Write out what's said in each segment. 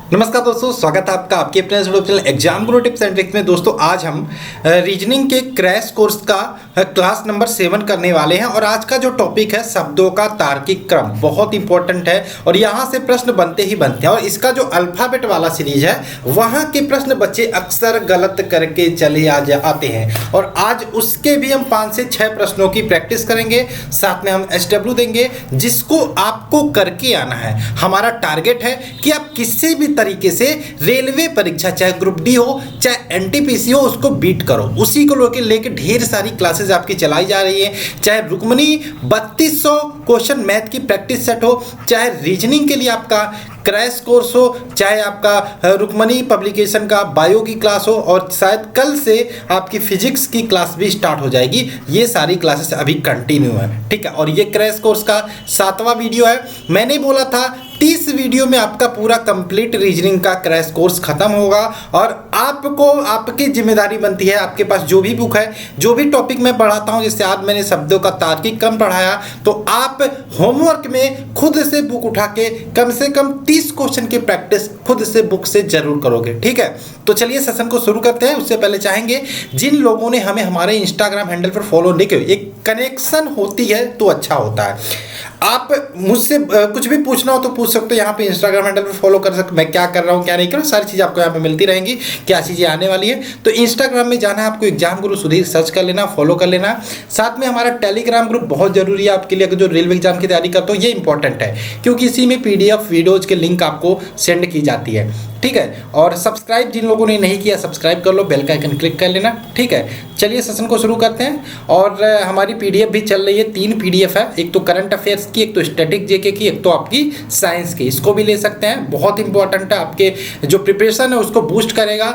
नमस्कार दोस्तों, स्वागत है आपका आपके अपने channel exam Guru tips and tricks में। दोस्तों आज हम रीजनिंग के क्रैश कोर्स का क्लास नंबर 7 करने वाले हैं और आज का जो टॉपिक है शब्दों का तार्किक क्रम, बहुत इंपॉर्टेंट है और यहाँ से प्रश्न बनते ही बनते हैं। और इसका जो अल्फ़ाबेट वाला सीरीज है वहाँ के प्रश्न बच्चे अक्सर गलत करके चले आते हैं और आज उसके भी हम 5 से 6 प्रश्नों की प्रैक्टिस करेंगे। साथ में हम SW देंगे जिसको आपको करके आना है। हमारा टारगेट है कि आप किसी भी तरीके से रेलवे परीक्षा, चाहे ग्रुप डी हो चाहे NTPC हो, उसको बीट करो। उसी को लेके ढेर सारी क्लासेस आपकी चलाई जा रही है। चाहे रुक्मणी 3200 क्वेश्चन मैथ की प्रैक्टिस सेट हो, चाहे रीजनिंग के लिए आपका क्रैश कोर्स हो, चाहे आपका रुक्मणी पब्लिकेशन का बायो की क्लास हो और शायद कल से आपकी फिजिक्स की क्लास भी स्टार्ट हो जाएगी। ये सारी क्लासेस अभी कंटिन्यू है, ठीक है। और ये क्रैश कोर्स का 7वां वीडियो है। मैंने बोला था 30 वीडियो में आपका पूरा कंप्लीट रीजनिंग का क्रैश कोर्स खत्म होगा और आपको आपकी जिम्मेदारी बनती है, आपके पास जो भी बुक है, जो भी टॉपिक मैं पढ़ाता हूं, जैसे आज मैंने शब्दों का तार्किक क्रम पढ़ाया, तो आप होमवर्क में खुद से बुक उठा के कम से कम 30 क्वेश्चन की प्रैक्टिस खुद से बुक से जरूर करोगे, ठीक है। तो चलिए सेशन को शुरू करते हैं। उससे पहले चाहेंगे जिन लोगों ने हमें हमारे इंस्टाग्राम हैंडल पर फॉलो नहीं किया, एक कनेक्शन होती है तो अच्छा होता है। आप मुझसे कुछ भी पूछना हो तो पूछ सकते हो, यहाँ पे इंस्टाग्राम हैंडल पे फॉलो कर सकते, मैं क्या कर रहा हूँ क्या नहीं कर रहा हूँ, सारी चीज़ें आपको यहाँ पे मिलती रहेंगी, क्या चीज़ें आने वाली है। तो इंस्टाग्राम में जाना है आपको, एग्जाम गुरु सुधीर सर्च कर लेना, फॉलो कर लेना। साथ में हमारा टेलीग्राम ग्रुप बहुत जरूरी है आपके लिए, अगर जो रेलवे एग्जाम की तैयारी करते हो, ये इंपॉर्टेंट है क्योंकि इसी में PDF वीडियोज़ के लिंक आपको सेंड की जाती है, ठीक है। और सब्सक्राइब जिन लोगों ने नहीं किया सब्सक्राइब कर लो, बेल का आइकन क्लिक कर लेना, ठीक है। चलिए सेशन को शुरू करते हैं। और हमारी PDF भी चल रही है, 3 PDF है, एक तो करंट अफेयर्स की, एक तो स्टैटिक JK की, एक तो आपकी साइंस की। इसको भी ले सकते हैं, बहुत इंपॉर्टेंट है, आपके जो प्रिपरेशन है उसको बूस्ट करेगा।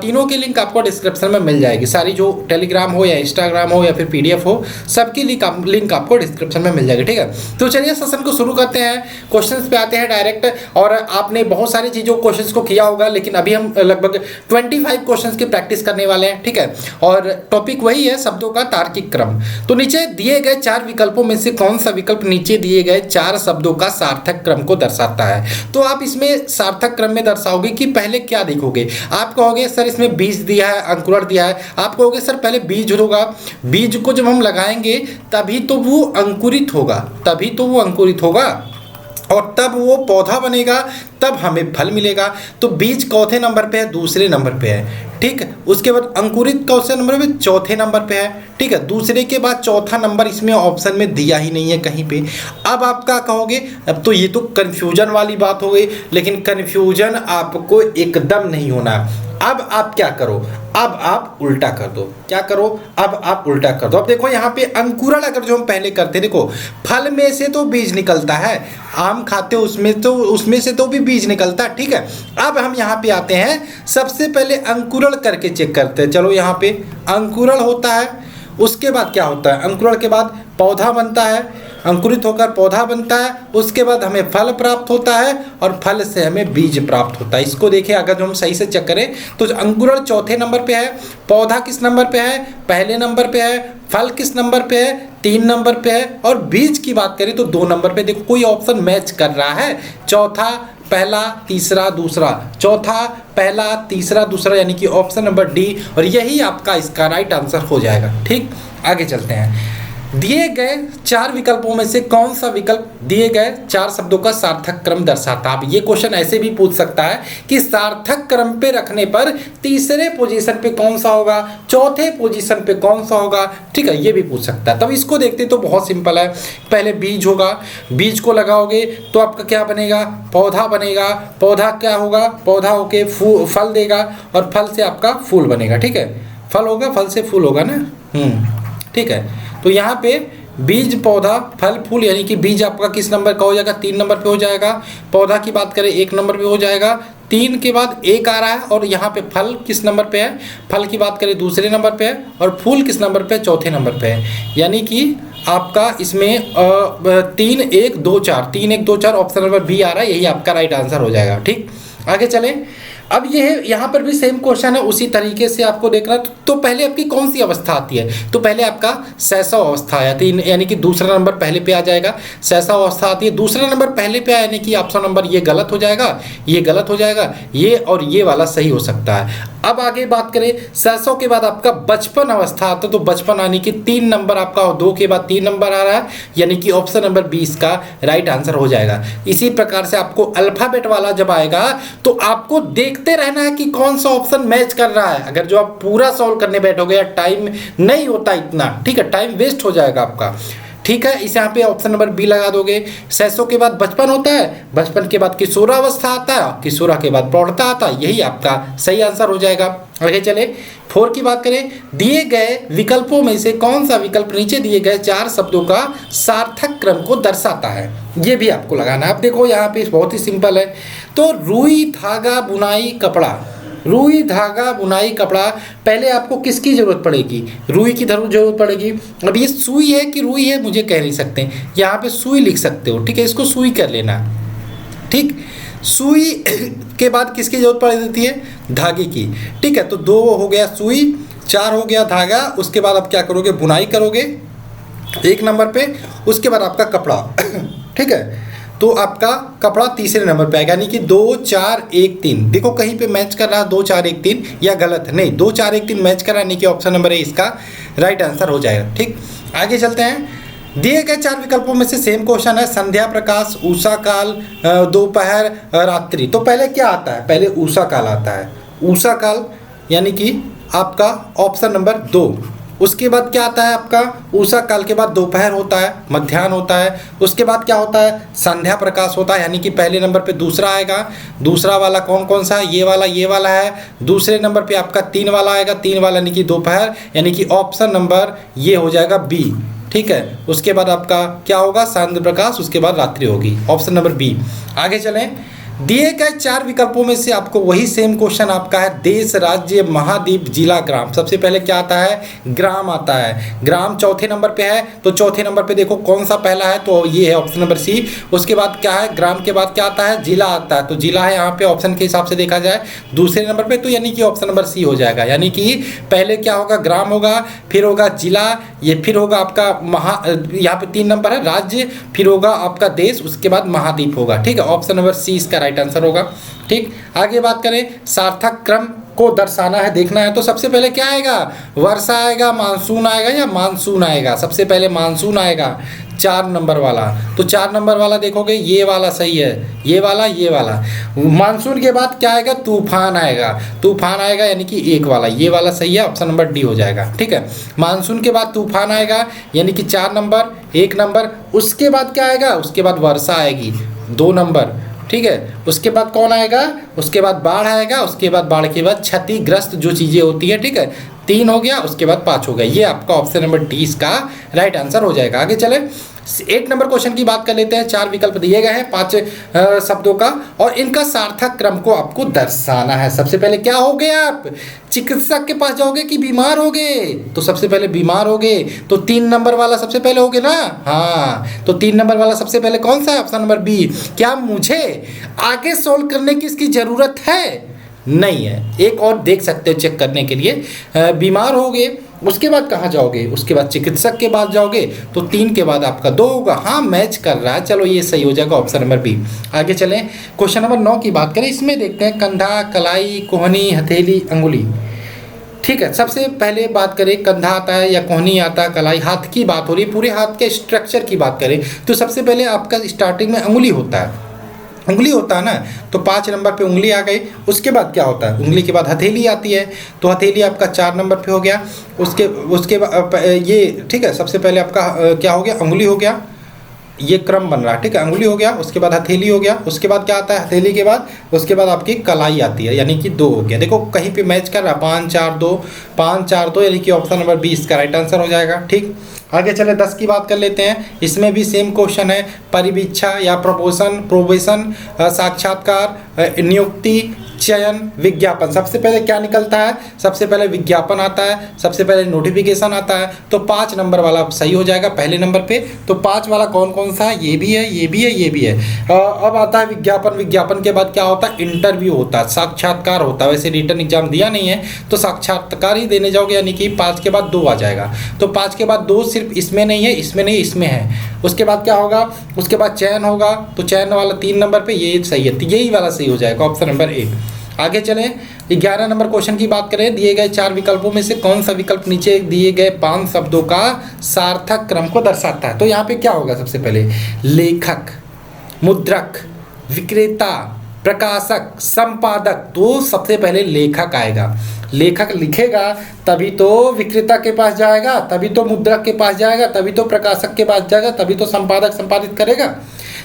तीनों की लिंक आपको डिस्क्रिप्शन में मिल जाएगी, सारी जो टेलीग्राम हो या इंस्टाग्राम हो या फिर PDF हो, सबकी लिंक आपको डिस्क्रिप्शन में मिल जाएगी, ठीक है। तो चलिए सेशन को शुरू करते हैं, क्वेश्चन पे आते हैं डायरेक्ट। और आपने बहुत सारी चीज़ों क्वेश्चन को किया होगा, लेकिन अभी हम लगभग 25 क्वेश्चंस की प्रैक्टिस करने वाले हैं, ठीक है। और टॉपिक वही है शब्दों का तार्किक क्रम। तो नीचे दिए गए 4 विकल्पों में से कौन सा विकल्प नीचे दिए गए 4 शब्दों का सार्थक क्रम को दर्शाता है। तो आप इसमें सार्थक क्रम में दर्शाओगे कि पहले क्या देखोगे। आप कहोगे सर इसमें बीज दिया है, अंकुरण दिया है, आप कहोगे सर पहले बीज होगा, बीज को जब हम लगाएंगे तभी तो वो अंकुरित होगा, तभी तो वो अंकुरित होगा और तब वो पौधा बनेगा, तब हमें फल मिलेगा। तो बीज चौथे नंबर पे है, दूसरे नंबर पे है, ठीक है। उसके बाद अंकुरित कौन नंबर पे, चौथे नंबर पे है, ठीक है। दूसरे के बाद चौथा नंबर इसमें ऑप्शन में दिया ही नहीं है कहीं पे। अब आप क्या कहोगे, अब तो ये तो कन्फ्यूजन वाली बात हो गई, लेकिन कन्फ्यूजन आपको एकदम नहीं होना। अब आप क्या करो, अब आप उल्टा कर दो। क्या करो, अब आप उल्टा कर दो। अब देखो यहाँ पे अंकुरण अगर जो हम पहले करते, देखो फल में से तो बीज निकलता है, आम खाते उसमें से तो भी बीज निकलता है, ठीक है। अब हम यहाँ पे आते हैं, सबसे पहले अंकुरण करके चेक करते हैं। चलो यहाँ पे अंकुरण होता है, उसके बाद क्या होता है, अंकुरण के बाद पौधा बनता है, अंकुरित होकर पौधा बनता है, उसके बाद हमें फल प्राप्त होता है और फल से हमें बीज प्राप्त होता है। इसको देखें, अगर जो हम सही से चेक करें तो अंकुरण चौथे नंबर पे है, पौधा किस नंबर पे है, पहले नंबर पे है, फल किस नंबर पे है, 3 नंबर पे है, और बीज की बात करें तो 2 नंबर पे। देखो कोई ऑप्शन मैच कर रहा है, चौथा पहला तीसरा दूसरा, चौथा पहला तीसरा दूसरा, यानी कि ऑप्शन नंबर D, और यही आपका इसका राइट आंसर हो जाएगा, ठीक। आगे चलते हैं। दिए गए 4 विकल्पों में से कौन सा विकल्प दिए गए 4 शब्दों का सार्थक क्रम दर्शाता है। अब ये क्वेश्चन ऐसे भी पूछ सकता है कि सार्थक क्रम पे रखने पर तीसरे पोजीशन पे कौन सा होगा, चौथे पोजीशन पे कौन सा होगा, ठीक है, ये भी पूछ सकता है। तब इसको देखते तो बहुत सिंपल है, पहले बीज होगा, बीज को लगाओगे तो आपका क्या बनेगा, पौधा बनेगा, पौधा क्या होगा, पौधा होके फल देगा और फल से आपका फूल बनेगा, ठीक है। फल होगा, फल से फूल होगा ना, ठीक है। तो यहाँ पे बीज पौधा फल फूल, यानी कि बीज आपका किस नंबर का हो जाएगा, 3 नंबर पे हो जाएगा। पौधा की बात करें 1 नंबर पे हो जाएगा, 3 के बाद 1 आ रहा है, और यहाँ पे फल किस नंबर पे है, फल की बात करें दूसरे नंबर पे है, और फूल किस नंबर पे है, चौथे नंबर पे है। यानी कि आपका इसमें 3 1 2 4 ऑप्शन नंबर B आ रहा है, यही आपका राइट आंसर हो जाएगा, ठीक। आगे चलें। अब ये यहाँ पर भी सेम क्वेश्चन है, उसी तरीके से आपको देखना। तो पहले आपकी कौन सी अवस्था आती है, तो पहले आपका शैशव अवस्था आती है, यानी कि दूसरा नंबर पहले पे आ जाएगा। शैशव अवस्था आती है, दूसरा नंबर पहले पे आया, यानी कि ऑप्शन नंबर ये गलत हो जाएगा, ये गलत हो जाएगा, ये और ये वाला सही हो सकता है। अब आगे बात करें, शैशव के बाद आपका बचपन अवस्था आता है, तो बचपन आने की 3 नंबर आपका, और 2 के बाद 3 नंबर आ रहा है, यानी कि ऑप्शन नंबर 20 का राइट आंसर हो जाएगा। इसी प्रकार से आपको अल्फाबेट वाला जब आएगा तो आपको देखते रहना है कि कौन सा ऑप्शन मैच कर रहा है। अगर जो आप पूरा सॉल्व करने बैठोगे, टाइम नहीं होता इतना, ठीक है, टाइम वेस्ट हो जाएगा आपका, ठीक है। इस यहाँ पे ऑप्शन नंबर बी लगा दोगे। शैशव के बाद बचपन होता है, बचपन के बाद किशोरावस्था आता है, किशोरा के बाद प्रौढ़ता आता है, यही आपका सही आंसर हो जाएगा। आगे चले 4 की बात करें, दिए गए विकल्पों में से कौन सा विकल्प नीचे दिए गए 4 शब्दों का सार्थक क्रम को दर्शाता है, ये भी आपको लगाना है। अब देखो यहाँ पे बहुत ही सिंपल है, तो रुई धागा बुनाई कपड़ा, रुई धागा बुनाई कपड़ा, पहले आपको किसकी ज़रूरत पड़ेगी, रुई की ज़रूरत पड़ेगी। अब ये सुई है कि रुई है मुझे कह नहीं सकते, यहाँ पे सुई लिख सकते हो, ठीक है, इसको सुई कर लेना, ठीक। सुई के बाद किसकी ज़रूरत पड़ जाती है, धागे की, ठीक है। तो 2 हो गया सुई, 4 हो गया धागा, उसके बाद आप क्या करोगे, बुनाई करोगे 1 नंबर पे, उसके बाद आपका कपड़ा, ठीक है। तो आपका कपड़ा तीसरे नंबर पे आएगा, यानी कि 2 4 1 3। देखो कहीं पे मैच कर रहा है 2 4 1 3, या गलत है, नहीं 2 4 1 3 मैच कर रहा है, यानी कि ऑप्शन नंबर ए इसका राइट आंसर हो जाएगा, ठीक। आगे चलते हैं, दिए गए 4 विकल्पों में से सेम क्वेश्चन है, संध्या प्रकाश, उषा काल, दोपहर, रात्रि। तो पहले क्या आता है, पहले उषा काल आता है, उषा काल यानी कि आपका ऑप्शन नंबर 2। उसके बाद क्या आता है आपका, उषा काल के बाद दोपहर होता है, मध्याह्न होता है, उसके बाद क्या होता है, संध्या प्रकाश होता है, यानी कि पहले नंबर पे दूसरा आएगा। दूसरा वाला कौन कौन सा है, ये वाला है। दूसरे नंबर पे आपका 3 वाला आएगा, 3 वाला यानी कि दोपहर, यानी कि ऑप्शन नंबर ये हो जाएगा बी, ठीक है। उसके बाद आपका क्या होगा, संध्या प्रकाश, उसके बाद रात्रि होगी, ऑप्शन नंबर बी। आगे चलें, दिए गए 4 विकल्पों में से आपको वही सेम क्वेश्चन आपका है, देश, राज्य, महाद्वीप, जिला, ग्राम। सबसे पहले क्या आता है, ग्राम आता है। ग्राम चौथे नंबर पे है, तो चौथे नंबर पे देखो कौन सा पहला है, तो ये है ऑप्शन नंबर सी। उसके बाद क्या है, ग्राम के बाद क्या आता है, जिला आता है, तो जिला है यहाँ पे ऑप्शन के हिसाब से देखा जाए दूसरे नंबर पे, तो यानी कि ऑप्शन नंबर सी हो जाएगा। यानी कि पहले क्या होगा, ग्राम होगा, फिर होगा जिला, ये फिर होगा आपका यहाँ पे 3 नंबर है राज्य, फिर होगा आपका देश, उसके बाद महाद्वीप होगा, ठीक है। ऑप्शन नंबर सी इसका राइट आंसर होगा, ठीक। आगे बात करें, सार्थक क्रम को दर्शाना है, देखना है, तो सबसे पहले क्या आएगा, वर्षा आएगा, मानसून आएगा या मानसून आएगा। सबसे पहले मानसून आएगा 4 नंबर वाला, तो 4 नंबर वाला देखोगे ये वाला सही है, ये वाला। मानसून के बाद क्या आएगा, तूफान आएगा, तूफान आएगा यानी कि 1 वाला, ये वाला सही है, ऑप्शन नंबर डी हो जाएगा, ठीक है। मानसून के बाद तूफान आएगा, यानी कि 4 नंबर, 1 नंबर। उसके बाद क्या आएगा, उसके बाद वर्षा आएगी 2 नंबर, ठीक है। उसके बाद कौन आएगा, उसके बाद बाढ़ आएगा, उसके बाद बाढ़ के बाद क्षतिग्रस्त जो चीज़ें होती है, ठीक है। 3 हो गया, उसके बाद 5 हो गया, ये आपका ऑप्शन नंबर डी इसका राइट आंसर हो जाएगा। आगे चले 8 नंबर क्वेश्चन की बात कर लेते हैं। 4 विकल्प दिए गए हैं 5 शब्दों का, और इनका सार्थक क्रम को आपको दर्शाना है। सबसे पहले क्या हो गए, आप चिकित्सक के पास जाओगे कि बीमार हो गए, तो सबसे पहले बीमार हो गए, तो 3 नंबर वाला सबसे पहले हो गए ना, हाँ, तो 3 नंबर वाला सबसे पहले कौन सा है, ऑप्शन नंबर बी। क्या मुझे आगे सोल्व करने की इसकी ज़रूरत है, नहीं है, एक और देख सकते हो चेक करने के लिए। बीमार हो गए, उसके बाद कहाँ जाओगे, उसके बाद चिकित्सक के पास जाओगे, तो 3 के बाद आपका 2 होगा, हाँ मैच कर रहा है, चलो ये सही हो जाएगा, ऑप्शन नंबर बी। आगे चलें, क्वेश्चन नंबर 9 की बात करें। इसमें देखते हैं, कंधा, कलाई, कोहनी, हथेली, अंगुली, ठीक है। सबसे पहले बात करें, कंधा आता है या कोहनी आता है, कलाई, हाथ की बात हो रही है, पूरे हाथ के स्ट्रक्चर की बात करें तो सबसे पहले आपका स्टार्टिंग में अंगुली होता है, उंगली होता है ना, तो 5 नंबर पे उंगली आ गई। उसके बाद क्या होता है, उंगली के बाद हथेली आती है, तो हथेली आपका 4 नंबर पे हो गया। उसके बाद ये, ठीक है, सबसे पहले आपका क्या हो गया, उंगली हो गया, ये क्रम बन रहा है, ठीक है। अंगुली हो गया, उसके बाद हथेली हो गया, उसके बाद क्या आता है, हथेली के बाद उसके बाद आपकी कलाई आती है, यानी कि 2 हो गया। देखो कहीं पे मैच कर रहा है, 5 4 2, 5 4 2, यानी कि ऑप्शन नंबर 20 का राइट आंसर हो जाएगा, ठीक। आगे चले 10 की बात कर लेते हैं। इसमें भी सेम क्वेश्चन है, परिवीक्षा या प्रपोशन, प्रोबेशन, साक्षात्कार, नियुक्ति, चयन, विज्ञापन। सबसे पहले क्या निकलता है? सबसे पहले विज्ञापन आता है, सबसे पहले नोटिफिकेशन आता है। तो 5 नंबर वाला सही हो जाएगा पहले नंबर पे। तो 5 वाला कौन कौन सा है? ये भी है, ये भी है, ये भी है। अब आता है विज्ञापन। विज्ञापन के बाद क्या होता है? इंटरव्यू होता है, साक्षात्कार होता है। वैसे रिटर्न एग्जाम दिया नहीं है तो साक्षात्कार ही देने जाओगे, यानी कि 5 के बाद 2 आ जाएगा। तो 5 के बाद 2 सिर्फ इसमें नहीं है, इसमें नहीं, इसमें है। उसके बाद क्या होगा? उसके बाद चयन होगा। तो चयन वाला 3 नंबर पे, ये सही है, तो यही वाला सही हो जाएगा, ऑप्शन नंबर ए। आगे चलें, 11 नंबर क्वेश्चन की बात करें। दिए गए 4 विकल्पों में से कौन सा विकल्प नीचे दिए गए 5 शब्दों का सार्थक क्रम को दर्शाता है? तो यहाँ पे क्या होगा? सबसे पहले लेखक, मुद्रक, विक्रेता, प्रकाशक, संपादक। तो सबसे पहले लेखक आएगा। लेखक लिखेगा तभी तो विक्रेता के पास जाएगा, तभी तो मुद्रक के पास जाएगा, तभी तो प्रकाशक के पास जाएगा, तभी तो संपादक संपादित करेगा।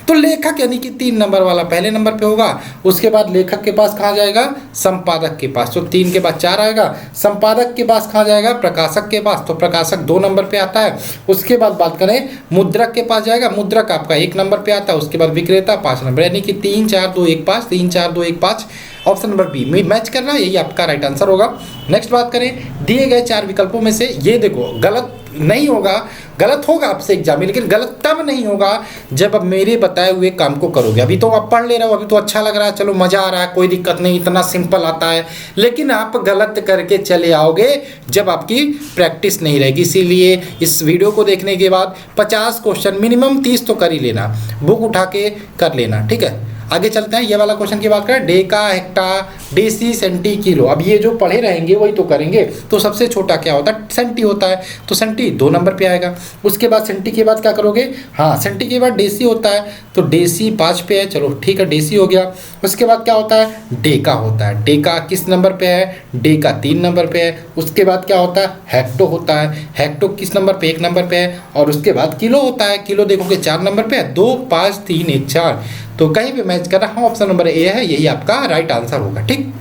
तो लेखक यानी कि 3 नंबर वाला पहले नंबर पे होगा। उसके बाद लेखक के पास कहाँ जाएगा? संपादक के पास। तो 3 के बाद 4 आएगा। संपादक के पास कहाँ जाएगा? प्रकाशक के पास। तो प्रकाशक 2 नंबर पे आता है। उसके बाद बात करें, मुद्रक के पास जाएगा। मुद्रक आपका 1 नंबर पे आता है। उसके बाद विक्रेता 5 नंबर, यानी कि 3 4 2 1 5, 3 4 2 1 5। ऑप्शन नंबर बी में मैच कर रहा है, यही आपका राइट आंसर होगा। नेक्स्ट बात करें, दिए गए 4 विकल्पों में से ये देखो, गलत नहीं होगा, गलत होगा आपसे एग्जाम में, लेकिन गलत तब नहीं होगा जब अब मेरे बताए हुए काम को करोगे। अभी तो आप पढ़ ले रहे हो, अभी तो अच्छा लग रहा है, चलो मज़ा आ रहा है, कोई दिक्कत नहीं, इतना सिंपल आता है। लेकिन आप गलत करके चले आओगे जब आपकी प्रैक्टिस नहीं रहेगी। इसीलिए इस वीडियो को देखने के बाद 50 क्वेश्चन मिनिमम 30 तो कर ही लेना, बुक उठा के कर लेना, ठीक है। आगे चलते हैं, ये वाला क्वेश्चन की बात करें, deca, hecto, deci, centi, kilo. अब ये जो पढ़े रहेंगे वही तो करेंगे। तो सबसे छोटा क्या होता है? सेंटी होता है। तो सेंटी 2 नंबर पे आएगा। उसके बाद सेंटी के बाद क्या करोगे? हाँ, सेंटी के बाद डेसी होता है, तो डेसी 5 पे है, चलो ठीक है, डेसी हो गया। उसके बाद क्या होता है? डेका होता है। डेका किस नंबर पे है? डेका 3 नंबर पे है। उसके बाद क्या होता है? हेक्टो होता है। हेक्टो किस नंबर पे? 1 नंबर पे है। और उसके बाद किलो होता है। किलो देखोगे 4 नंबर पे है, 2 5 3 1 4। तो कहीं भी मैच कर रहा हूँ, ऑप्शन नंबर ए है, यही आपका राइट आंसर होगा, ठीक।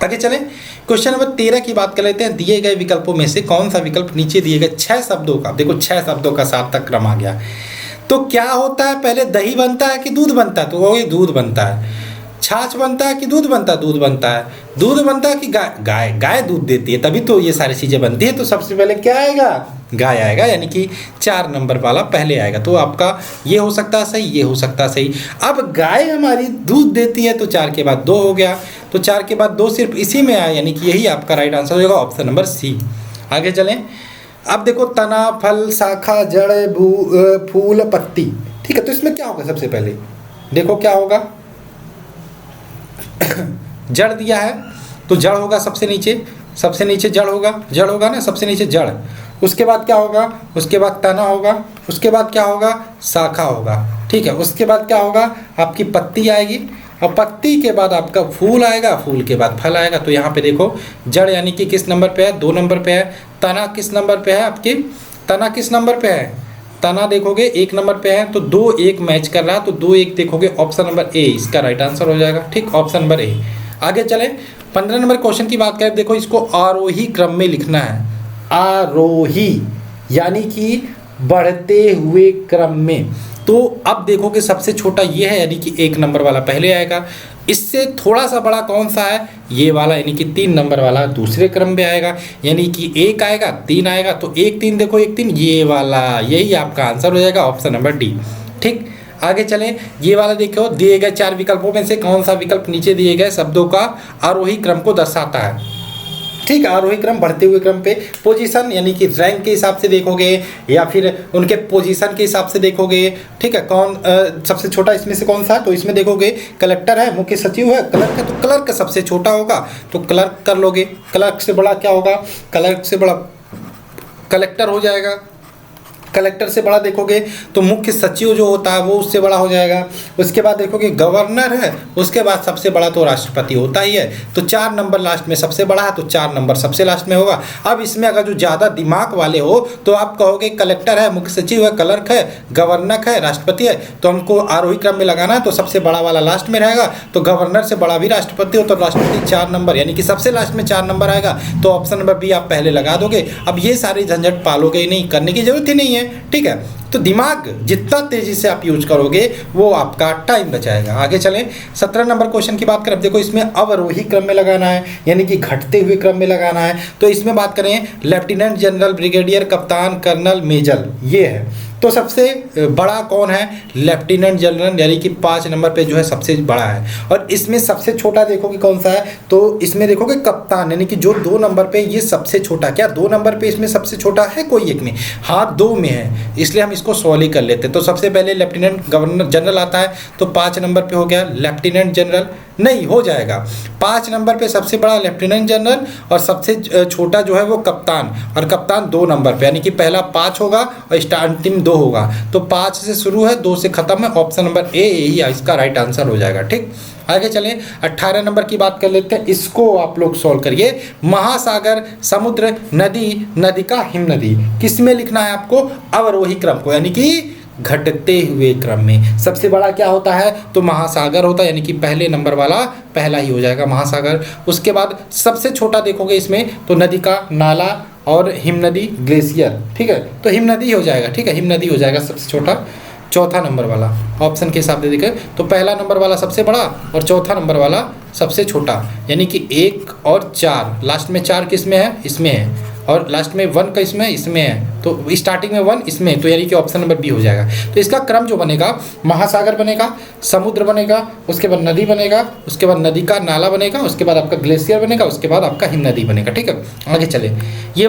आगे चलें, क्वेश्चन नंबर 13 की बात कर लेते हैं। दिए गए विकल्पों में से कौन सा विकल्प नीचे दिए गए 6 शब्दों का, देखो 6 शब्दों का सार्थक क्रम आ गया। तो क्या होता है? पहले दही बनता है कि दूध बनता है? तो वो दूध बनता है। छाछ बनता है कि दूध बनता है? दूध बनता है। दूध बनता है कि गाय गाय दूध देती है, तभी तो ये सारी चीज़ें बनती है। तो सबसे पहले क्या आएगा? गाय आएगा, यानी कि 4 नंबर वाला पहले आएगा। तो आपका ये हो सकता है सही, ये हो सकता है सही। अब गाय हमारी दूध देती है, तो 4 के बाद 2 हो गया। तो 4 के बाद 2 सिर्फ इसी में आया, यानी कि यही आपका राइट आंसर होगा, ऑप्शन नंबर सी। आगे चलें, अब देखो, तना, फल, शाखा, जड़, फूल, पत्ती, ठीक है। तो इसमें क्या होगा? सबसे पहले देखो क्या होगा? जड़ दिया है तो जड़ होगा सबसे नीचे, सबसे नीचे जड़ होगा, जड़ होगा ना, सबसे नीचे जड़। उसके बाद क्या होगा? उसके बाद तना होगा। उसके बाद क्या होगा? शाखा होगा, ठीक है। उसके बाद क्या होगा? आपकी पत्ती आएगी, और पत्ती के बाद आपका फूल आएगा, फूल के बाद फल आएगा। तो यहाँ पे देखो, जड़ यानी कि किस नंबर पे है? 2 नंबर पे है। तना किस नंबर पे है आपकी? तना किस नंबर पे है? तना देखोगे 1 नंबर पे है। तो 2 1 मैच कर रहा है, तो 2 1 देखोगे, ऑप्शन नंबर ए इसका राइट आंसर हो जाएगा, ठीक, ऑप्शन नंबर ए। आगे चले, 15 नंबर क्वेश्चन की बात करें। देखो, इसको आरोही क्रम में लिखना है। आरोही यानी कि बढ़ते हुए क्रम में। तो अब देखो कि सबसे छोटा ये है, यानी कि 1 नंबर वाला पहले आएगा। इससे थोड़ा सा बड़ा कौन सा है? ये वाला, यानी कि 3 नंबर वाला दूसरे क्रम में आएगा, यानी कि 1 आएगा, 3 आएगा। तो 1 3 देखो, 1 3, ये वाला, यही आपका आंसर हो जाएगा, ऑप्शन नंबर डी, ठीक। आगे चलें, ये वाला देखो, दिए गए 4 विकल्पों में से कौन सा विकल्प नीचे दिए गए शब्दों का आरोही क्रम को दर्शाता है? ठीक, आरोही क्रम बढ़ते हुए क्रम पे। पोजीशन यानी कि रैंक के हिसाब से देखोगे, या फिर उनके पोजीशन के हिसाब से देखोगे, ठीक है। कौन सबसे छोटा इसमें से कौन सा है? तो इसमें देखोगे, कलेक्टर है, मुख्य सचिव है, क्लर्क है, तो क्लर्क सबसे छोटा होगा, तो क्लर्क कर लोगे। क्लर्क से बड़ा क्या होगा? क्लर्क से बड़ा कलेक्टर हो जाएगा। कलेक्टर से बड़ा देखोगे तो मुख्य सचिव जो होता है वो उससे बड़ा हो जाएगा। उसके बाद देखोगे गवर्नर है, उसके बाद सबसे बड़ा तो राष्ट्रपति होता ही है। तो 4 नंबर लास्ट में सबसे बड़ा है तो 4 नंबर सबसे लास्ट में होगा। अब इसमें अगर जो ज़्यादा दिमाग वाले हो तो आप कहोगे कलेक्टर है, मुख्य सचिव है, क्लर्क है, गवर्नर है, राष्ट्रपति है, तो हमको आरोही क्रम में लगाना है तो सबसे बड़ा वाला लास्ट में रहेगा। तो गवर्नर से बड़ा भी राष्ट्रपति हो तो राष्ट्रपति 4 नंबर यानी कि सबसे लास्ट में 4 नंबर आएगा। तो ऑप्शन नंबर बी आप पहले लगा दोगे। अब ये सारी झंझट पालोगे ही नहीं, करने की जरूरत ही नहीं है, ठीक है। तो दिमाग जितना तेजी से आप यूज करोगे वो आपका टाइम बचाएगा। आगे चलें, 17 नंबर क्वेश्चन की बात करें। देखो इसमें अवरोही क्रम में लगाना है यानी कि घटते हुए क्रम में लगाना है। तो इसमें बात करें लेफ्टिनेंट जनरल, ब्रिगेडियर, कप्तान, कर्नल, मेजर, ये है। तो सबसे बड़ा कौन है? लेफ्टिनेंट जनरल यानी कि 5 नंबर पे जो है सबसे बड़ा है। और इसमें सबसे छोटा देखोगे कौन सा है? तो इसमें देखोगे कप्तान यानी कि जो 2 नंबर पे ये सबसे छोटा। क्या 2 नंबर पे इसमें सबसे छोटा है कोई एक में? हाँ 2 में है, इसलिए हम इसको सॉल्व ही कर लेते हैं। तो सबसे पहले लेफ्टिनेंट गवर्नर जनरल आता है तो 5 नंबर पे हो गया लेफ्टिनेंट जनरल, नहीं हो जाएगा। 5 नंबर पे सबसे बड़ा लेफ्टिनेंट जनरल और सबसे छोटा जो है वो कप्तान, और कप्तान 2 नंबर पे यानी कि पहला 5 होगा और अंतिम 2 होगा। तो 5 से शुरू है 2 से खत्म है। ऑप्शन नंबर ए ही इसका राइट आंसर हो जाएगा, ठीक। आगे चलें, 18 नंबर की बात कर लेते हैं। इसको आप लोग सॉल्व करिए। महासागर, समुद्र, नदी, नदिका, हिम नदी, किस में लिखना है आपको? अवरोही क्रम को यानी कि घटते हुए क्रम में। सबसे बड़ा क्या होता है? तो महासागर होता है यानी कि पहले नंबर वाला पहला ही हो जाएगा महासागर। उसके बाद सबसे छोटा देखोगे इसमें तो नदी का नाला और हिम नदी ग्लेशियर, ठीक है। तो हिम नदी हो जाएगा, ठीक है, हिम नदी हो जाएगा सबसे छोटा। चौथा नंबर वाला ऑप्शन के हिसाब से देखें तो पहला नंबर वाला सबसे बड़ा और चौथा नंबर वाला सबसे छोटा यानी कि 1 और 4, लास्ट में 4 किस में है? इसमें है, और लास्ट में 1 का इसमें है। तो स्टार्टिंग में 1 इसमें, तो यानी कि ऑप्शन नंबर बी हो जाएगा। तो इसका क्रम जो बनेगा, महासागर बनेगा, समुद्र बनेगा, उसके बाद नदी बनेगा, उसके बाद नदी का नाला बनेगा, उसके बाद आपका ग्लेशियर बनेगा, उसके बाद आपका हिम नदी बनेगा, ठीक है। आगे चले, ये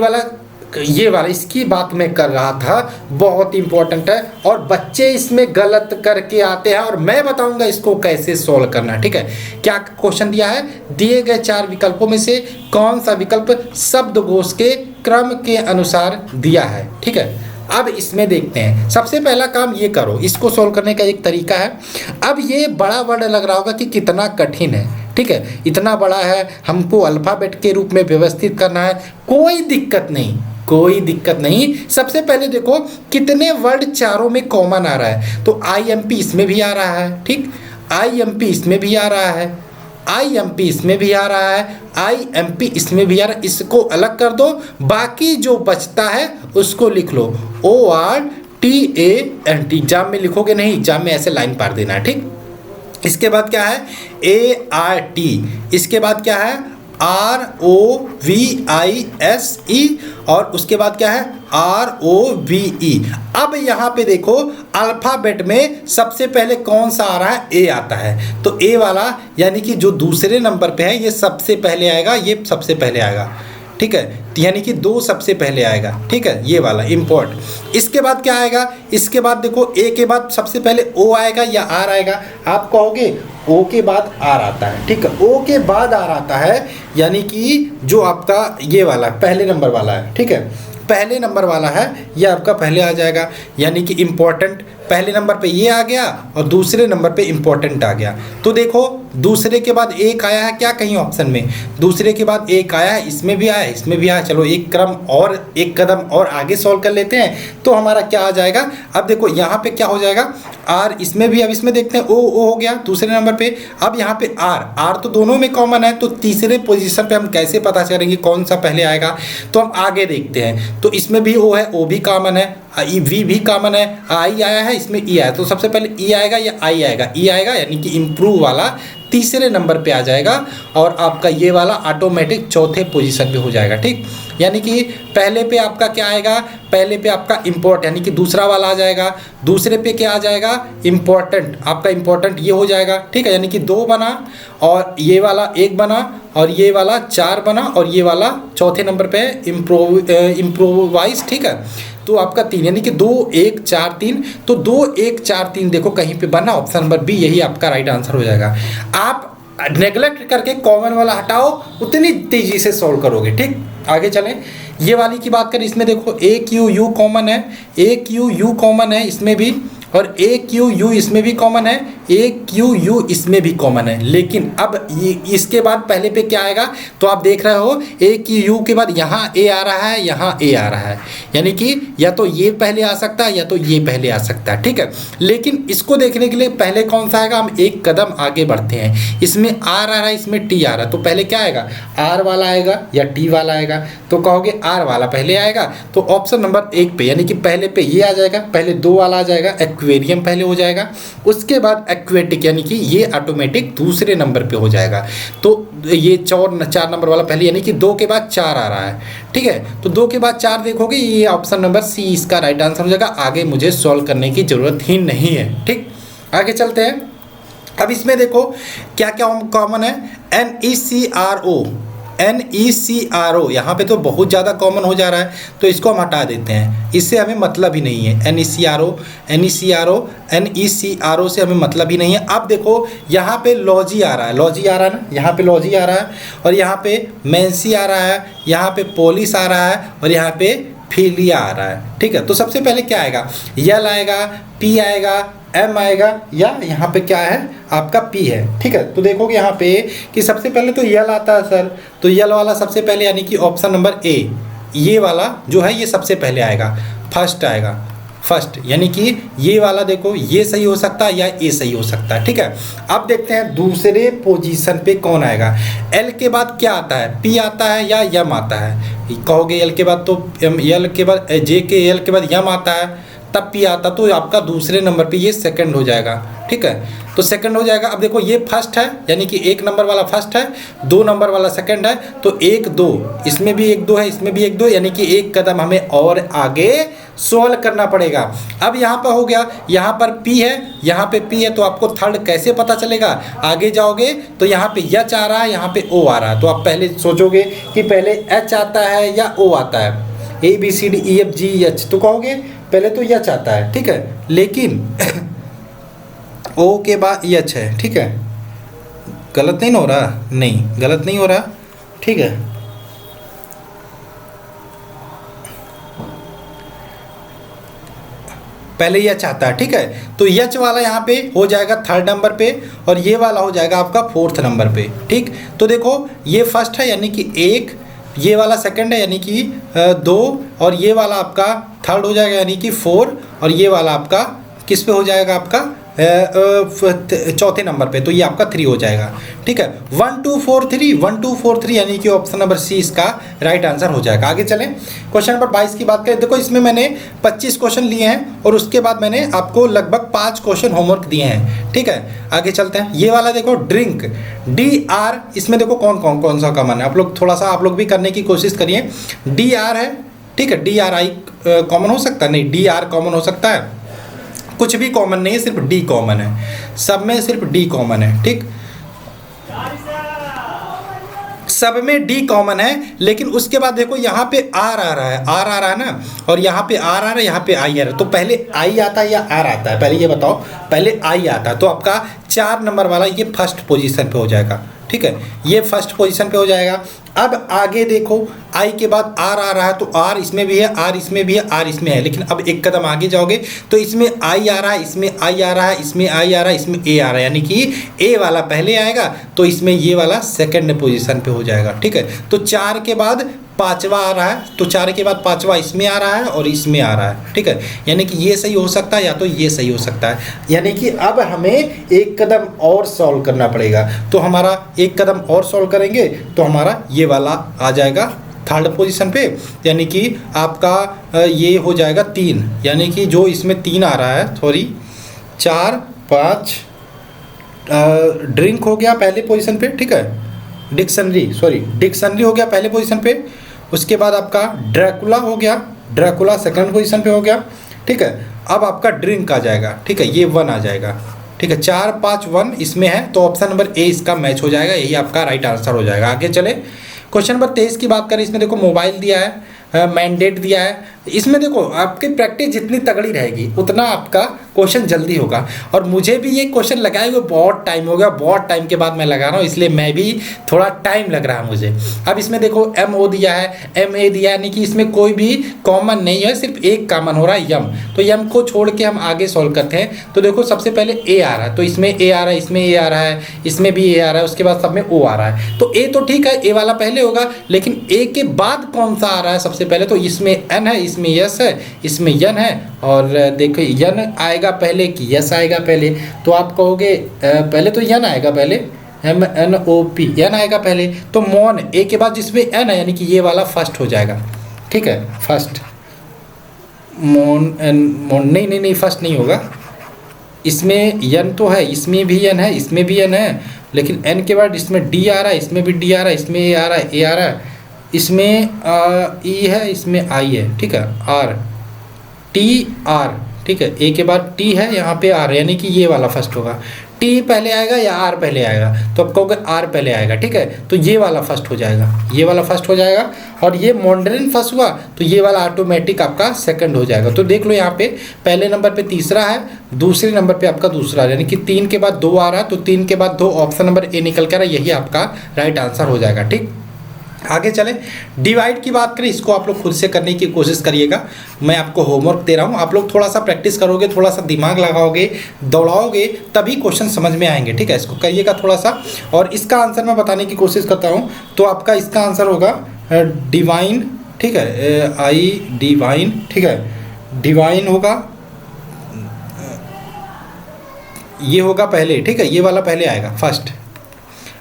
वाला इसकी बात मैं कर रहा था, बहुत इंपॉर्टेंट है और बच्चे इसमें गलत करके आते हैं और मैं बताऊंगा इसको कैसे सॉल्व करना है, ठीक है। क्या क्वेश्चन दिया है? दिए गए 4 विकल्पों में से कौन सा विकल्प शब्दकोश के क्रम के अनुसार दिया है, ठीक है। अब इसमें देखते हैं, सबसे पहला काम ये करो, इसको सॉल्व करने का एक तरीका है। अब ये बड़ा वर्ड लग रहा होगा कि कितना कठिन है, ठीक है, इतना बड़ा है, हमको अल्फाबेट के रूप में व्यवस्थित करना है। कोई दिक्कत नहीं, कोई दिक्कत नहीं। सबसे पहले देखो कितने वर्ड चारों में कॉमन आ रहा है। तो IMP इसमें भी आ रहा है, ठीक, IMP इसमें भी आ रहा है, IMP इसमें भी आ रहा है, IMP इसमें भी आ रहा है। इसको अलग कर दो, बाकी जो बचता है उसको लिख लो ORTANT। एग्जाम में लिखोगे नहीं, एग्जाम में ऐसे लाइन पार देना है, ठीक। इसके बाद क्या है? ART। इसके बाद क्या है? ROVISE। और उसके बाद क्या है? ROVE। अब यहाँ पे देखो अल्फ़ाबेट में सबसे पहले कौन सा आ रहा है? ए आता है। तो ए वाला यानी कि जो दूसरे नंबर पे है ये सबसे पहले आएगा, ये सबसे पहले आएगा, ठीक है, यानी कि 2 सबसे पहले आएगा, ठीक है, ये वाला इम्पोर्ट। इसके बाद क्या आएगा? इसके बाद देखो ए के बाद सबसे पहले ओ आएगा या आर आएगा? आप कहोगे ओ के बाद आर आता है, ठीक है, ओ के बाद आर आता है यानी कि जो आपका ये वाला पहले नंबर वाला है, ठीक है, पहले नंबर वाला है ये आपका पहले आ जाएगा यानी कि इम्पोर्टेंट। पहले नंबर पे ये आ गया और दूसरे नंबर पे इम्पोर्टेंट आ गया। तो देखो दूसरे के बाद एक आया है क्या कहीं ऑप्शन में? दूसरे के बाद एक आया है, इसमें भी आया है, इसमें भी आया। चलो एक कदम और आगे सॉल्व कर लेते हैं तो हमारा क्या आ जाएगा? अब देखो यहाँ पे क्या हो जाएगा? आर इसमें भी, अब इसमें देखते हैं ओ हो गया दूसरे नंबर पे। अब यहाँ पे आर तो दोनों में कॉमन है, तो तीसरे पोजीशन पे हम कैसे पता करेंगे कौन सा पहले आएगा? तो हम आगे देखते हैं। तो इसमें भी ओ है, ओ भी कॉमन है, वी भी कॉमन है, आई आया है, इसमें ई आया, तो सबसे पहले ई आएगा या आई आएगा? ई आएगा यानी कि इम्प्रूव वाला तीसरे नंबर पे आ जाएगा और आपका ये वाला ऑटोमेटिक चौथे पोजीशन पे हो जाएगा, ठीक। यानी कि पहले पे आपका क्या आएगा? पहले पे आपका इम्पोर्ट यानी कि दूसरा वाला आ जाएगा, दूसरे पे क्या आ जाएगा? इम्पोर्टेंट, आपका इम्पोर्टेंट ये हो जाएगा, ठीक है, यानी कि 2 बना और ये वाला 1 बना और ये वाला 4 बना और ये वाला चौथे नंबर पे इम्प्रोवाइज, ठीक है। तो आपका 3 यानी कि 2 1 4 3, तो 2 1 4 3 देखो कहीं पे बना, ऑप्शन नंबर बी यही आपका राइट आंसर हो जाएगा। आप नेग्लेक्ट करके कॉमन वाला हटाओ, उतनी तेजी से सॉल्व करोगे, ठीक। आगे चलें, ये वाली की बात करें, इसमें देखो ए क्यू यू कॉमन है, ए क्यू यू कॉमन है इसमें भी, और ए क्यू यू इसमें भी कॉमन है, ए क्यू यू इसमें भी कॉमन है। लेकिन अब ये इसके बाद पहले पे क्या आएगा, तो आप देख रहे हो ए क्यू यू के बाद यहाँ ए आ रहा है, यहाँ ए आ रहा है, यानी कि या तो ये पहले आ सकता है या तो ये पहले आ सकता है, ठीक है। लेकिन इसको देखने के लिए पहले कौन सा आएगा, हम एक कदम आगे बढ़ते हैं। इसमें आर आ रहा है, इसमें टी आ रहा है, तो पहले क्या आएगा, आर वाला आएगा या टी वाला आएगा, तो कहोगे आर वाला पहले आएगा, तो ऑप्शन नंबर 1 पे, यानी कि पहले पे ये आ जाएगा, पहले 2 वाला आ जाएगा, एक्वेरियम पहले हो जाएगा, उसके बाद एक्वेटिक, यानी कि ये ऑटोमेटिक दूसरे नंबर पे हो जाएगा। तो ये 4 नंबर वाला पहले, यानी कि 2 के बाद 4 आ रहा है, ठीक है। तो 2 के बाद 4 देखोगे, ये ऑप्शन नंबर सी इसका राइट आंसर हो जाएगा। आगे मुझे सॉल्व करने की ज़रूरत ही नहीं है, ठीक। आगे चलते हैं। अब इसमें देखो क्या क्या कॉमन है, NECRO, NECRO यहाँ पे तो बहुत ज़्यादा कॉमन हो जा रहा है, तो इसको हम हटा देते हैं, इससे हमें मतलब ही नहीं है। NECRO से हमें मतलब ही नहीं है। अब देखो यहाँ पे लॉजी आ रहा है, लॉजी आ रहा है ना, यहाँ पे लॉजी आ रहा है, और यहाँ पे मैंसी आ रहा है, यहाँ पे पोलिस आ रहा है, और यहाँ पे फिलिया आ रहा है, ठीक है। तो सबसे पहले क्या आएगा, यल आएगा, पी आएगा, एम आएगा, या यहाँ पे क्या है आपका पी है, ठीक है। तो देखोगे यहाँ पे कि सबसे पहले तो यल आता है सर, तो यल वाला सबसे पहले, यानी कि ऑप्शन नंबर ए, ये वाला जो है ये सबसे पहले आएगा, फर्स्ट आएगा, फर्स्ट, यानी कि ये वाला देखो ये सही हो सकता है या ये सही हो सकता है, ठीक है। अब देखते हैं दूसरे पोजीशन पे कौन आएगा। एल के बाद क्या आता है, पी आता है या यम आता है, कहोगे एल के बाद तो एल के बाद जे के एल के बाद यम आता है, तब पी आता, तो आपका दूसरे नंबर पे ये सेकंड हो जाएगा, ठीक है। तो सेकंड हो जाएगा। अब देखो ये फर्स्ट है, यानी कि 1 नंबर वाला फर्स्ट है, 2 नंबर वाला सेकंड है, तो 1 2, इसमें भी 1 2 है, इसमें भी 1 2, यानी कि एक कदम हमें और आगे सॉल्व करना पड़ेगा। अब यहाँ पर हो गया, यहाँ पर पी है, यहाँ पे पी है, तो आपको थर्ड कैसे पता चलेगा, आगे जाओगे तो यहाँ पे एच आ रहा है, यहाँ पे ओ आ रहा है, तो आप पहले सोचोगे कि पहले एच आता है या ओ आता है, ABCDEFGH, तो कहोगे पहले तो एच आता है, ठीक है, लेकिन ओ के बाद एच है, ठीक है। गलत नहीं हो रहा, नहीं गलत नहीं हो रहा, ठीक है। पहले एच आता है, ठीक है, तो एच वाला यहाँ पे हो जाएगा 3rd नंबर पे, और ये वाला हो जाएगा आपका 4th नंबर पे, ठीक। तो देखो ये फर्स्ट है, यानी कि 1, ये वाला सेकंड है, यानी कि 2, और ये वाला आपका 3rd हो जाएगा, यानी कि 4, और ये वाला आपका किस पे हो जाएगा, आपका 4थे नंबर पे, तो ये आपका 3 हो जाएगा, ठीक है। 1 2 4 3, 1 2 4 3, यानी कि ऑप्शन नंबर सी इसका राइट आंसर हो जाएगा। आगे चलें, क्वेश्चन नंबर 22 की बात करें। देखो इसमें मैंने 25 क्वेश्चन लिए हैं, और उसके बाद मैंने आपको लगभग 5 क्वेश्चन होमवर्क दिए हैं, ठीक है। आगे चलते हैं। ये वाला देखो ड्रिंक, DR, इसमें देखो कौन सा कॉमन है, आप लोग थोड़ा सा आप लोग भी करने की कोशिश करिए। DR है, ठीक है, DRI कॉमन हो सकता है, नहीं DR कॉमन हो सकता है, कुछ भी कॉमन नहीं है, सिर्फ डी कॉमन है, सब में सिर्फ डी कॉमन है, ठीक, सब में डी कॉमन है। लेकिन उसके बाद देखो यहाँ पे आर आ रहा है, आर आ रहा है ना, और यहाँ पे आर आ रहा है, यहाँ पे आई आ रहा है, तो पहले आई आता है या आर आता है, पहले ये बताओ, पहले आई आता है, तो आपका 4 नंबर वाला ये फर्स्ट पोजीशन पे हो जाएगा, ठीक है, ये फर्स्ट पोजीशन पे हो जाएगा। अब आगे देखो आई के बाद आर आ रहा है, तो आर इसमें भी है, आर इसमें भी है, आर इसमें है, लेकिन अब एक कदम आगे जाओगे तो इसमें आई आ रहा है, इसमें आई आ रहा है, इसमें आई आ रहा है, इसमें ए आ रहा है, यानी कि ए वाला पहले आएगा, तो इसमें ये वाला सेकंड पोजीशन पे हो जाएगा, ठीक है। तो 4 के बाद 5वां आ रहा है, तो 4 के बाद 5वां इसमें आ रहा है और इसमें आ रहा है, ठीक है, यानी कि ये सही हो सकता है या तो ये सही हो सकता है, यानी कि अब हमें एक कदम और सॉल्व करना पड़ेगा। तो हमारा एक कदम और सॉल्व करेंगे तो हमारा ये वाला आ जाएगा 3rd पोजीशन पे, यानी कि आपका ये हो जाएगा 3, यानी कि जो इसमें 3 आ रहा है, सॉरी 4 5 ड्रिंक हो गया पहले पोजीशन पे, ठीक है, डिक्शनरी हो गया पहले पोजीशन पे, उसके बाद आपका ड्रैकुला हो गया, ड्रैकुला सेकंड पोजीशन पे हो गया, ठीक है। अब आपका ड्रिंक आ जाएगा, ठीक है, ये 1 आ जाएगा, ठीक है, 4 5 1 इसमें है, तो ऑप्शन नंबर ए इसका मैच हो जाएगा, यही आपका राइट आंसर हो जाएगा। आगे चले, क्वेश्चन नंबर 23 की बात करें। इसमें देखो मोबाइल दिया है, मैंडेट दिया है, इसमें देखो आपकी प्रैक्टिस जितनी तगड़ी रहेगी उतना आपका क्वेश्चन जल्दी होगा। और मुझे भी ये क्वेश्चन लगाए हुए बहुत टाइम हो गया, बहुत टाइम के बाद मैं लगा रहा हूँ, इसलिए मैं भी थोड़ा टाइम लग रहा है मुझे। अब इसमें देखो MO दिया है, MA दिया, यानी कि इसमें कोई भी कॉमन नहीं है, सिर्फ एक कॉमन हो रहा है यम। तो यम को छोड़ के हम आगे सॉल्व करते हैं। तो देखो सबसे पहले A आ रहा है, तो इसमें A आ रहा है, इसमें A आ रहा है, इसमें भी A आ रहा है, उसके बाद सब में O आ रहा है। तो A तो ठीक है, A वाला पहले होगा, लेकिन A के बाद कौन सा आ रहा है सबसे पहले? तो इसमें N है, इसमें यस है, इसमें यन है, और देखो यन आएगा पहले कि यस आएगा पहले? तो आप कहोगे पहले तो यन आएगा, पहले MNOP यन आएगा पहले। तो मॉन A के बाद जिसमें N है, यानी कि ये वाला फर्स्ट हो जाएगा, ठीक है, फर्स्ट। मॉन नहीं फर्स्ट नहीं होगा, इसमें यन तो है, इसमें भी यन है, इसमें भी यन है, लेकिन N के बाद इसमें D आ रहा है, इसमें भी D आ रहा है, इसमें A आ रहा है, A आ रहा है, इसमें E है, इसमें I है, ठीक है, R T R, ठीक है, A के बाद T है, यहाँ पे R, यानी कि ये वाला फर्स्ट होगा। T पहले आएगा या R पहले आएगा? तो आप कहोगे R पहले आएगा, ठीक है, तो ये वाला फर्स्ट हो जाएगा, ये वाला फर्स्ट हो जाएगा। और ये मॉन्ड्रेन फर्स्ट हुआ तो ये वाला ऑटोमेटिक आपका सेकंड हो जाएगा। तो देख लो यहाँ पे पहले नंबर पे तीसरा है, दूसरे नंबर पे आपका दूसरा है, यानी कि 3 के बाद 2 आ रहा है, तो 3 के बाद 2 ऑप्शन नंबर A निकल कर आ रहा है, यही आपका राइट आंसर हो जाएगा। ठीक, आगे चलें। डिवाइड की बात करें, इसको आप लोग खुद से करने की कोशिश करिएगा, मैं आपको होमवर्क दे रहा हूँ, आप लोग थोड़ा सा प्रैक्टिस करोगे, थोड़ा सा दिमाग लगाओगे, दौड़ाओगे, तभी क्वेश्चन समझ में आएंगे। ठीक है, इसको करिएगा थोड़ा सा। और इसका आंसर मैं बताने की कोशिश करता हूँ। तो आपका इसका आंसर होगा डिवाइन, ठीक है, डिवाइन, ठीक है, डिवाइन होगा, ये होगा पहले, ठीक है, ये वाला पहले आएगा फर्स्ट।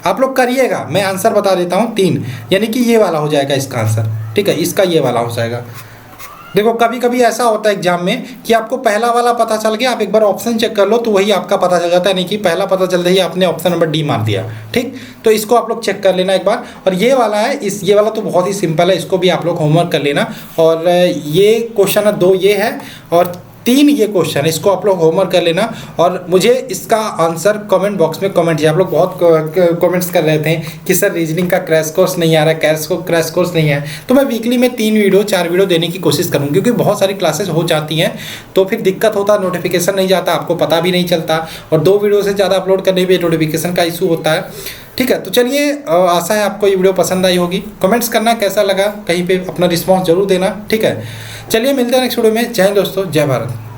आप लोग करिएगा, मैं आंसर बता देता हूँ 3, यानी कि ये वाला हो जाएगा इसका आंसर। ठीक है, इसका ये वाला हो जाएगा। देखो कभी कभी ऐसा होता है एग्जाम में कि आपको पहला वाला पता चल गया, आप एक बार ऑप्शन चेक कर लो तो वही आपका पता चल जाता है, नहीं कि पहला पता चलते ही आपने ऑप्शन नंबर डी मार दिया। ठीक, तो इसको आप लोग चेक कर लेना एक बार। और ये वाला है, ये वाला तो बहुत ही सिंपल है, इसको भी आप लोग होमवर्क कर लेना। और ये क्वेश्चन है 2 ये है, और 3 ये क्वेश्चन है, इसको आप लोग होमवर्क कर लेना। और मुझे इसका आंसर कमेंट बॉक्स में कमेंट, आप लोग बहुत कमेंट्स कर रहे थे कि सर रीजनिंग का क्रैश कोर्स नहीं आ रहा है, क्रैश कोर्स नहीं है। तो मैं वीकली में 3 वीडियो 4 वीडियो देने की कोशिश करूँगी, क्योंकि बहुत सारी क्लासेस हो जाती हैं तो फिर दिक्कत होता है, नोटिफिकेशन नहीं जाता, आपको पता भी नहीं चलता, और 2 वीडियो से ज़्यादा अपलोड करने में नोटिफिकेशन का इशू होता है। ठीक है, तो चलिए, आशा है आपको ये वीडियो पसंद आई होगी। कमेंट्स करना कैसा लगा, कहीं पे अपना रिस्पॉन्स जरूर देना। ठीक है, चलिए मिलते हैं नेक्स्ट वीडियो में। जय हिंद दोस्तों, जय भारत।